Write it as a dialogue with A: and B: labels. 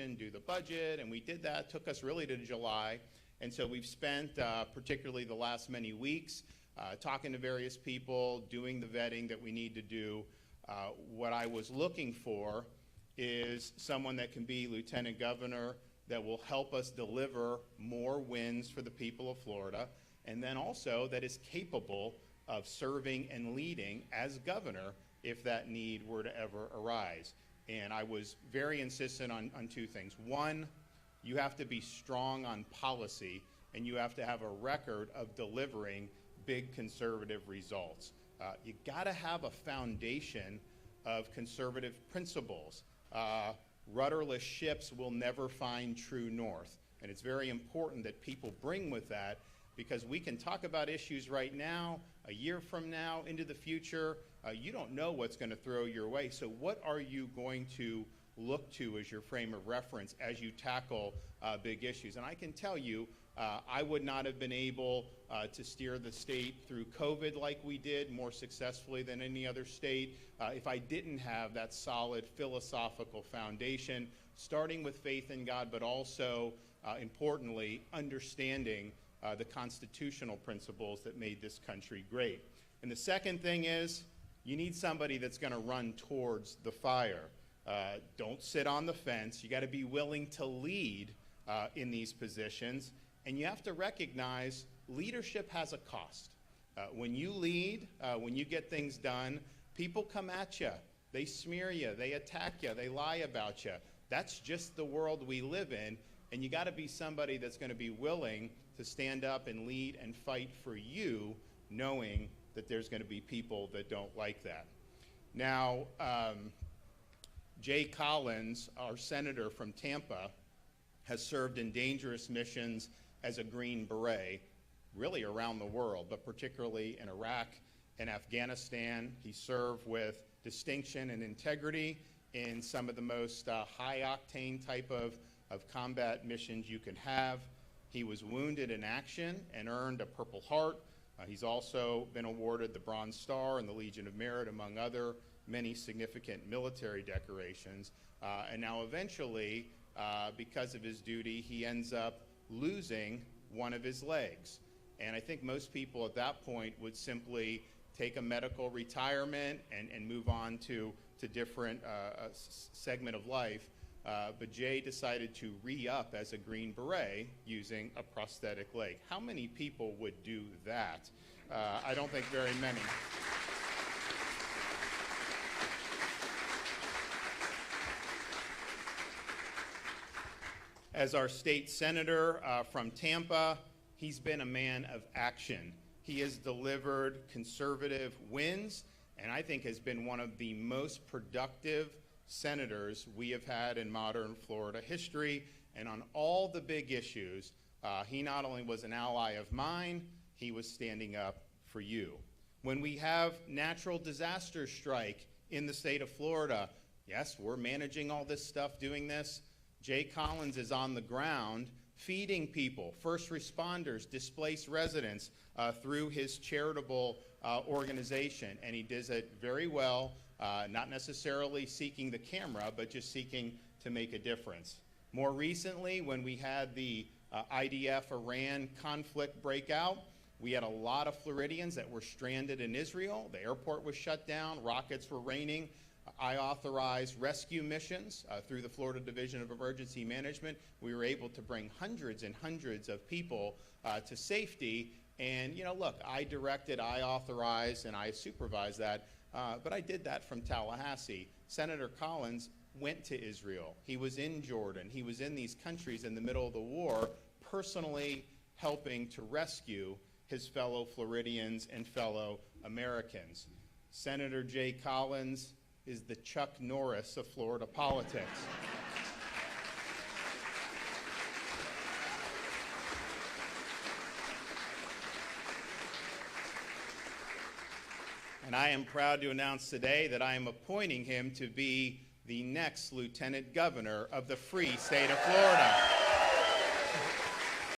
A: session, do the budget, and we did that. It took us really to July. And so we've spent, particularly the last many weeks, talking to various people, doing the vetting that we need to do. What I was looking for is someone that can be lieutenant governor that will help us deliver more wins for the people of Florida, and then also that is capable of serving and leading as governor if that need were to ever arise. And I was very insistent on two things. One, you have to be strong on policy, and you have to have a record of delivering big conservative results. You gotta have a foundation of conservative principles. Rudderless ships will never find true north. And it's very important that people bring with that, because we can talk about issues right now, a year from now, into the future. You don't know what's going to throw your way. So what are you going to look to as your frame of reference as you tackle big issues? And I can tell you, I would not have been able to steer the state through COVID like we did, more successfully than any other state, if I didn't have that solid philosophical foundation, starting with faith in God, but also, importantly, understanding the constitutional principles that made this country great. And the second thing is, you need somebody that's going to run towards the fire. Don't sit on the fence. You got to be willing to lead in these positions. And you have to recognize leadership has a cost. When you lead, when you get things done, people come at you. They smear you. They attack you. They lie about you. That's just the world we live in. And you got to be somebody that's going to be willing to stand up and lead and fight for you, knowing that there's going to be people that don't like that. Now, Jay Collins, our senator from Tampa, has served in dangerous missions as a Green Beret, really around the world, but particularly in Iraq and Afghanistan. He served with distinction and integrity in some of the most high-octane type of combat missions you can have. He was wounded in action and earned a Purple Heart. He's also been awarded the Bronze Star and the Legion of Merit, among other many significant military decorations. And now eventually, because of his duty, he ends up losing one of his legs. And I think most people at that point would simply take a medical retirement and move on to different segment of life. But Jay decided to re-up as a Green Beret using a prosthetic leg. How many people would do that? I don't think very many. As our state senator from Tampa, he's been a man of action. He has delivered conservative wins, and I think has been one of the most productive senators we have had in modern Florida history. And on all the big issues, he not only was an ally of mine, he was standing up for you. When we have natural disasters strike in the state of Florida, yes, we're managing all this stuff, doing this. Jay Collins is on the ground feeding people, first responders, displaced residents through his charitable organization. And he does it very well, not necessarily seeking the camera, but just seeking to make a difference. More recently, when we had the IDF-Iran conflict break out, we had a lot of Floridians that were stranded in Israel. The airport was shut down, rockets were raining. I authorized rescue missions through the Florida Division of Emergency Management. We were able to bring hundreds and hundreds of people to safety. And, you know, look, I directed, I authorized, and I supervised that, but I did that from Tallahassee. Senator Collins went to Israel. He was in Jordan. He was in these countries in the middle of the war, personally helping to rescue his fellow Floridians and fellow Americans. Senator Jay Collins is the Chuck Norris of Florida politics. And I am proud to announce today that I am appointing him to be the next Lieutenant Governor of the free state of Florida.